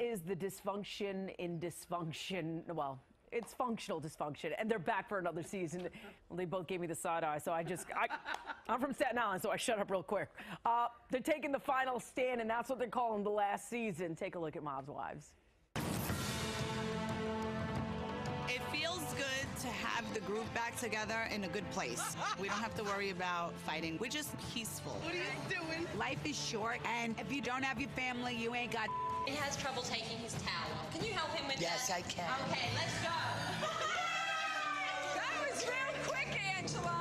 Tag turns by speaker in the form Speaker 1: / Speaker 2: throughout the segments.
Speaker 1: is the dysfunction in dysfunction? Well, it's functional dysfunction, and they're back for another season. Well, they both gave me the side eye, so I'm from Staten Island, so I shut up real quick. They're taking the final stand, and that's what they're calling the last season. Take a look at Mob's Wives.
Speaker 2: It feels good to have the group back together in a good place. We don't have to worry about fighting. We're just peaceful. What are you doing?
Speaker 3: Life is short, and if you don't have your family, you ain't got.
Speaker 4: He has trouble taking his towel off. Can you help him with that?
Speaker 5: Yes, I can.
Speaker 4: Okay, let's go.
Speaker 3: That was real quick, Angela.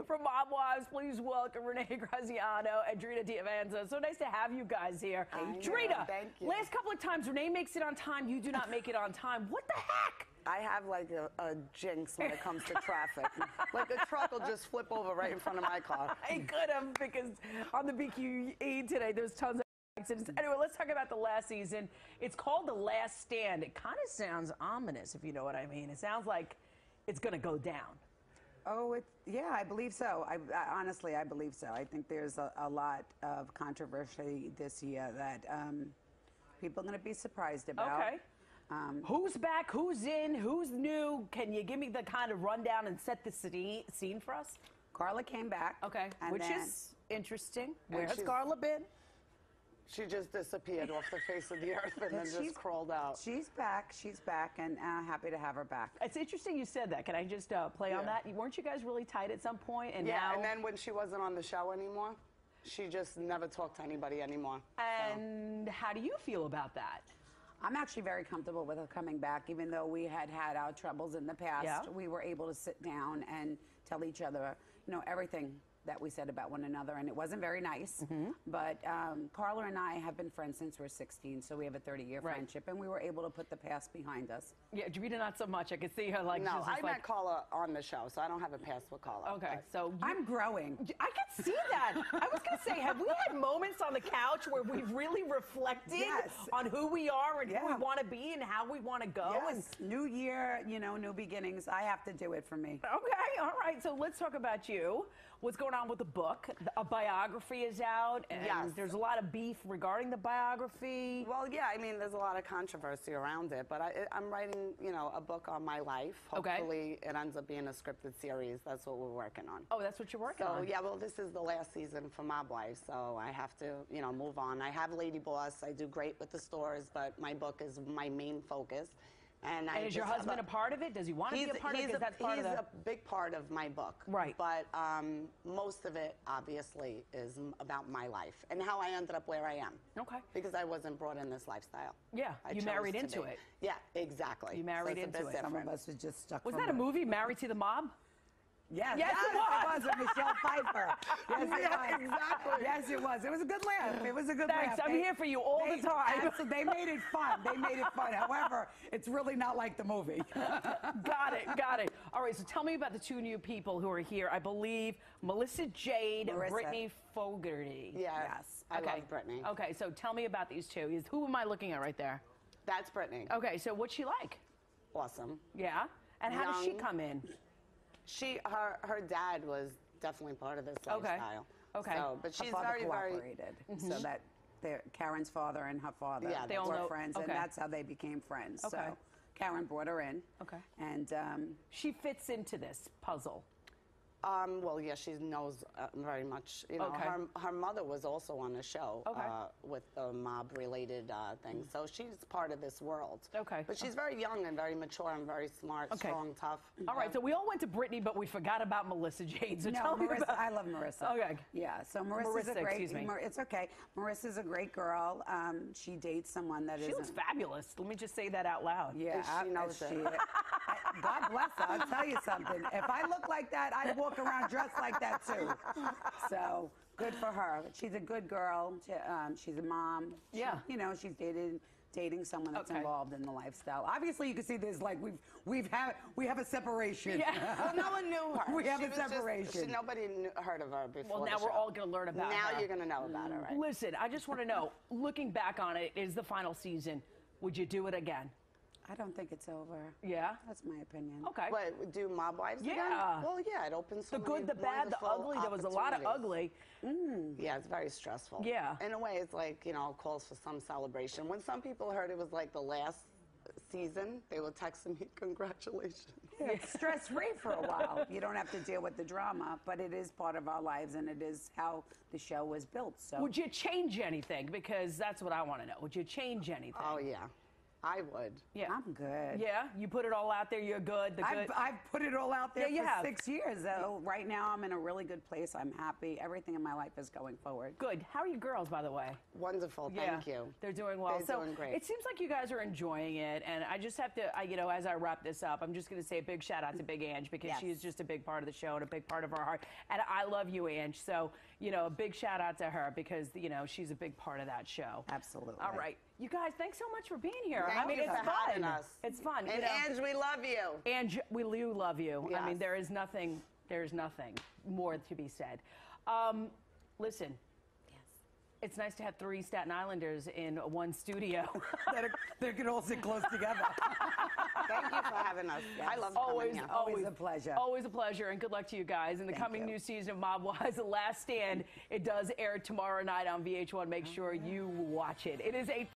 Speaker 1: From Mob Wives, please welcome Renee Graziano and Drita D'Avanzo. So nice to have you guys here. Drita,
Speaker 6: thank you.
Speaker 1: Last couple of times, Renee makes it on time. You do not make it on time. What the heck?
Speaker 6: I have like a jinx when it comes to traffic. Like a truck will just flip over right in front of my car.
Speaker 1: I could have, because on the BQE today, there's tons of accidents. Anyway, let's talk about the last season. It's called The Last Stand. It kind of sounds ominous, if you know what I mean. It sounds like it's going to go down.
Speaker 7: Oh, yeah, I believe so. Honestly, I believe so. I think there's a lot of controversy this year that people are going to be surprised about.
Speaker 1: Okay. Who's back? Who's in? Who's new? Can you give me the kind of rundown and set the scene for us?
Speaker 7: Carla came back.
Speaker 1: Okay, which is interesting. Where has
Speaker 6: she's-
Speaker 1: Carla been?
Speaker 6: She just disappeared off the face of the earth and then just crawled out.
Speaker 7: She's back, and happy to have her back.
Speaker 1: It's interesting you said that. Can I just play on that? Weren't you guys really tight at some point? And
Speaker 6: Yeah,
Speaker 1: now...
Speaker 6: and then when she wasn't on the show anymore, she just never talked to anybody anymore.
Speaker 1: And how do you feel about that?
Speaker 7: I'm actually very comfortable with her coming back, even though we had our troubles in the past.
Speaker 1: Yeah.
Speaker 7: We were able to sit down and tell each other, everything that we said about one another, and it wasn't very nice. But Carla and I have been friends since we're 16, so we have a 30-year friendship, and we were able to put the past behind us.
Speaker 1: Yeah, Drita, not so much. I could see her like...
Speaker 6: No, I met Carla on the show, so I don't have a past with Carla.
Speaker 1: Okay, so...
Speaker 7: I'm growing.
Speaker 1: I could see that. I was going to say, have we had moments on the couch where we've really reflected on who we are and who we want to be and how we want to go?
Speaker 7: Yes. And new year, new beginnings. I have to do it for me.
Speaker 1: Okay, all right. So let's talk about you. What's going on with the book? A biography is out, and there's a lot of beef regarding the biography.
Speaker 6: Well, yeah, I mean, there's a lot of controversy around it, but I'm writing, a book on my life. Hopefully it ends up being a scripted series. That's what we're working on.
Speaker 1: Oh, that's what you're working on?
Speaker 6: So, yeah, well, this is the last season for Mob Wives, so I have to, move on. I have Lady Boss. I do great with the stores, but my book is my main focus. And
Speaker 1: is your husband a part of it? Does he want to be a part of it?
Speaker 6: He's a big part of my book.
Speaker 1: Right.
Speaker 6: But most of it, obviously, is about my life and how I ended up where I am.
Speaker 1: Okay.
Speaker 6: Because I wasn't brought in this lifestyle.
Speaker 1: Yeah, you married into it.
Speaker 6: Yeah, exactly.
Speaker 1: You married into it.
Speaker 7: Some of us were just stuck.
Speaker 1: Was that a movie, Married to the Mob?
Speaker 7: Yes,
Speaker 1: yes,
Speaker 7: it was with Michelle Pfeiffer. Yes, it was.
Speaker 6: Exactly.
Speaker 7: Yes, it was. It was a good laugh. It was a good
Speaker 1: Thanks.
Speaker 7: laugh.
Speaker 1: I'm here for you all the time.
Speaker 7: So they made it fun. They made it fun. However, it's really not like the movie.
Speaker 1: Got it. All right, so tell me about the two new people who are here. I believe Melissa Jade and Brittany Fogarty.
Speaker 6: Yes. I love Brittany.
Speaker 1: Okay, so tell me about these two. Who am I looking at right there?
Speaker 6: That's Brittany.
Speaker 1: Okay, so what's she like?
Speaker 6: Awesome.
Speaker 1: Yeah? And how does she come in?
Speaker 6: Her dad was definitely part of this lifestyle.
Speaker 1: Okay.
Speaker 6: So, but she's
Speaker 7: her father
Speaker 6: very
Speaker 7: cooperated, so that Karen's father and her father
Speaker 1: they all
Speaker 7: were
Speaker 1: know,
Speaker 7: friends, and that's how they became friends.
Speaker 1: Okay.
Speaker 7: So Karen brought her in.
Speaker 1: Okay.
Speaker 7: And
Speaker 1: she fits into this puzzle.
Speaker 6: Well, yeah, she knows very much. Her mother was also on the show with the mob-related things, so she's part of this world.
Speaker 1: Okay.
Speaker 6: But she's very young and very mature and very smart, strong, tough.
Speaker 1: All right, so we all went to Brittany, but we forgot about Melissa Jade. So tell me
Speaker 7: Marissa,
Speaker 1: about...
Speaker 7: I love Marissa.
Speaker 1: Okay.
Speaker 7: Yeah, so Marissa's a great...
Speaker 1: Excuse me.
Speaker 7: It's okay. Marissa's a great girl. She dates someone that
Speaker 1: She looks fabulous. Let me just say that out loud.
Speaker 7: Yeah,
Speaker 6: she knows it.
Speaker 7: God bless her. I'll tell you something. If I look like that, I'd walk around dressed like that too. So good for her. She's a good girl. She's a mom. She's dating someone that's involved in the lifestyle. Obviously, you can see there's like we have a separation.
Speaker 1: Yeah.
Speaker 6: Well, no one knew her.
Speaker 7: We have a separation.
Speaker 6: Nobody heard of her before.
Speaker 1: Well, now we're all going to learn about her.
Speaker 6: Now you're going to know about her, right?
Speaker 1: Listen, I just want to know, looking back on it, is the final season. Would you do it again?
Speaker 7: I don't think it's over.
Speaker 1: Yeah?
Speaker 7: That's my opinion.
Speaker 1: Okay.
Speaker 6: But do mob wives again?
Speaker 1: Yeah.
Speaker 6: Well, yeah, it opens so
Speaker 1: The good, the bad, the ugly. There was a lot of ugly.
Speaker 6: Yeah, it's very stressful.
Speaker 1: Yeah.
Speaker 6: In a way, it's like, you know, calls for some celebration. When some people heard it was like the last season, they were texting me, congratulations.
Speaker 7: Yeah, it's stress-free for a while. You don't have to deal with the drama, but it is part of our lives, and it is how the show was built. So,
Speaker 1: Would you change anything? Because that's what I want to know. Would you change anything?
Speaker 6: Oh, yeah. I would.
Speaker 1: Yeah.
Speaker 7: I'm good.
Speaker 1: Yeah? You put it all out there, you're good.
Speaker 7: I've put it all out there
Speaker 1: Yeah, you
Speaker 7: for
Speaker 1: have.
Speaker 7: 6 years. So right now, I'm in a really good place. I'm happy. Everything in my life is going forward.
Speaker 1: Good. How are your girls, by the way?
Speaker 6: Wonderful. Thank you.
Speaker 1: They're doing well.
Speaker 6: They're doing great.
Speaker 1: It seems like you guys are enjoying it, and I just have to, you know, as I wrap this up, I'm just going to say a big shout out to Big Ange because she is just a big part of the show and a big part of our heart. And I love you, Ange. So, you know, a big shout out to her because, you know, she's a big part of that show.
Speaker 7: Absolutely.
Speaker 1: All right. You guys, thanks so much for being here.
Speaker 6: Thank you
Speaker 1: it's
Speaker 6: for
Speaker 1: fun.
Speaker 6: having us.
Speaker 1: It's fun.
Speaker 6: And
Speaker 1: you know?
Speaker 6: Ange, we love you.
Speaker 1: Ange, we do love you. I mean,
Speaker 6: Yes.
Speaker 1: there's nothing more to be said. Listen. It's nice to have 3 Staten Islanders in one studio.
Speaker 7: They could all sit close together.
Speaker 6: Thank you for having us. I love
Speaker 1: Always,
Speaker 6: coming here.
Speaker 7: Always a pleasure.
Speaker 1: Always a pleasure, and good luck to you guys. In the coming new season of Mob Wives, The Last Stand, it does air tomorrow night on VH1. Make sure you watch it. It is 8